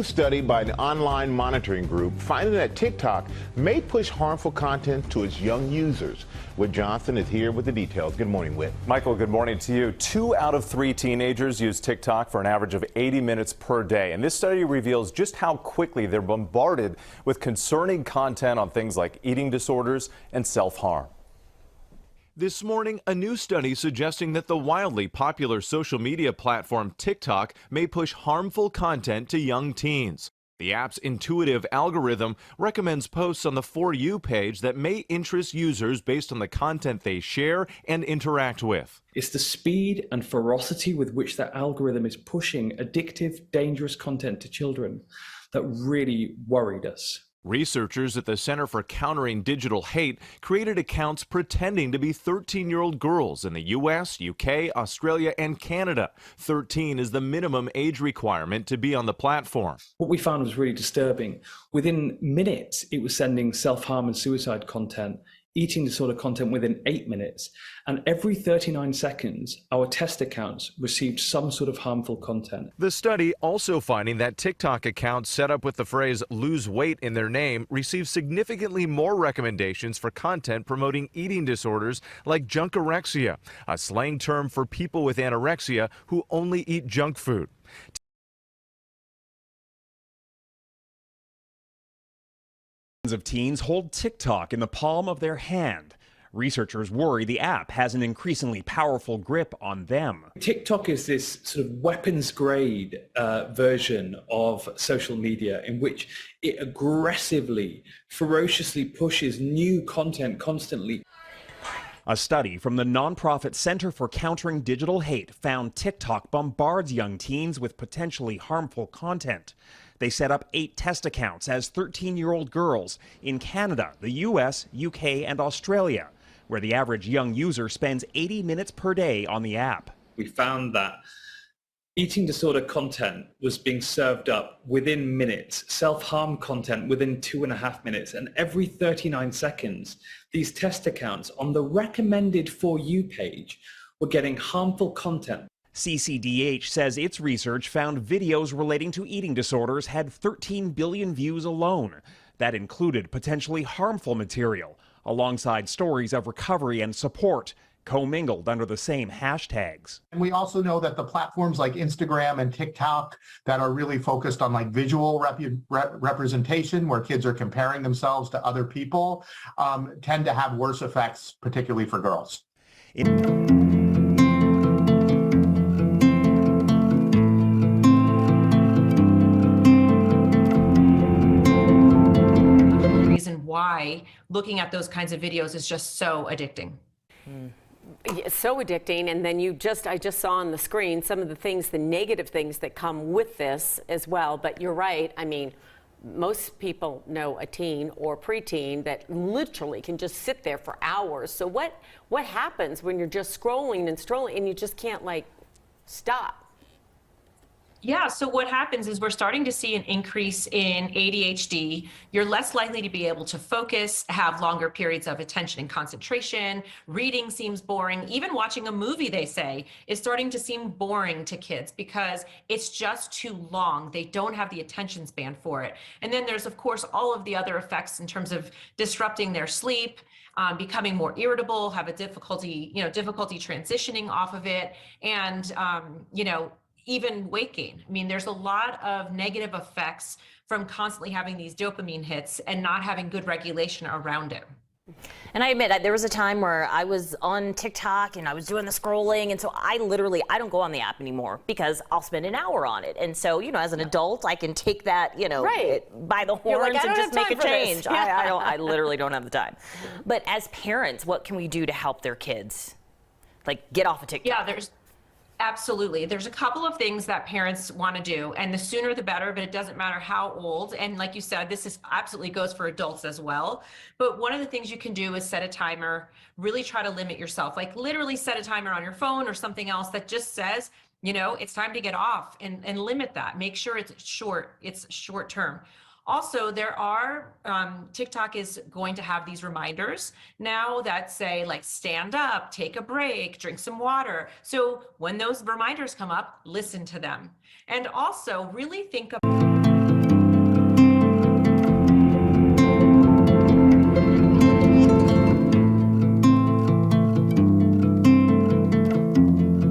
study by an online monitoring group finding that TikTok may push harmful content to its young users. Whit Johnson is here with the details. Good morning, Whit. Michael, good morning to you. 2 out of 3 teenagers use TikTok for an average of 80 minutes per day. And this study reveals just how quickly they're bombarded with concerning content on things like eating disorders and self-harm. This morning, a new study suggesting that the wildly popular social media platform TikTok may push harmful content to young teens. The app's intuitive algorithm recommends posts on the For You page that may interest users based on the content they share and interact with. It's the speed and ferocity with which that algorithm is pushing addictive, dangerous content to children that really worried us. Researchers at the Center for Countering Digital Hate created accounts pretending to be 13-year-old girls in the U.S., U.K., Australia, and Canada. 13 is the minimum age requirement to be on the platform. What we found was really disturbing. Within minutes, it was sending self-harm and suicide content, eating disorder content within 8 minutes. And every 39 seconds, our test accounts received some sort of harmful content. The study also finding that TikTok accounts set up with the phrase lose weight in their name receive significantly more recommendations for content promoting eating disorders like junkorexia, a slang term for people with anorexia who only eat junk food. Of teens hold TikTok in the palm of their hand. Researchers worry the app has an increasingly powerful grip on them. TikTok is this sort of weapons grade version of social media in which it aggressively, ferociously pushes new content constantly. A study from the nonprofit Center for Countering Digital Hate found TikTok bombards young teens with potentially harmful content. They set up 8 test accounts as 13-year-old girls in Canada, the U.S., U.K., and Australia, where the average young user spends 80 minutes per day on the app. We found that eating disorder content was being served up within minutes, self-harm content within 2.5 minutes, and every 39 seconds, these test accounts on the recommended For You page were getting harmful content. CCDH says its research found videos relating to eating disorders had 13 billion views alone. That included potentially harmful material, alongside stories of recovery and support, commingled under the same hashtags. And we also know that the platforms like Instagram and TikTok that are really focused on like visual representation, where kids are comparing themselves to other people, tend to have worse effects, particularly for girls. Why looking at those kinds of videos is just so addicting. It's so addicting, and then I just saw on the screen some of the things, the negative things that come with this as well. But you're right. I mean, most people know a teen or preteen that literally can just sit there for hours. So what happens when you're just scrolling and you just can't like stop? Yeah, so what happens is we're starting to see an increase in ADHD. You're less likely to be able to focus, have longer periods of attention and concentration. Reading seems boring. Even watching a movie, they say, is starting to seem boring to kids because it's just too long. They don't have the attention span for it. And then there's, of course, all of the other effects in terms of disrupting their sleep, becoming more irritable, have a difficulty transitioning off of it, and, even waking. I mean, there's a lot of negative effects from constantly having these dopamine hits and not having good regulation around it. And I admit, there was a time where I was on TikTok and I was doing the scrolling, and so I don't go on the app anymore because I'll spend an hour on it. And so, as an adult, I can take that, by the horns and just make a change. I literally don't have the time. But as parents, what can we do to help their kids, like, get off of TikTok? Yeah, absolutely. There's a couple of things that parents want to do, and the sooner the better, but it doesn't matter how old. And like you said, this absolutely goes for adults as well. But one of the things you can do is set a timer, really try to limit yourself, like literally set a timer on your phone or something else that just says, it's time to get off, and limit that. Make sure it's short term. Also, there are, TikTok is going to have these reminders now that say, like, stand up, take a break, drink some water. So when those reminders come up, listen to them. And also really think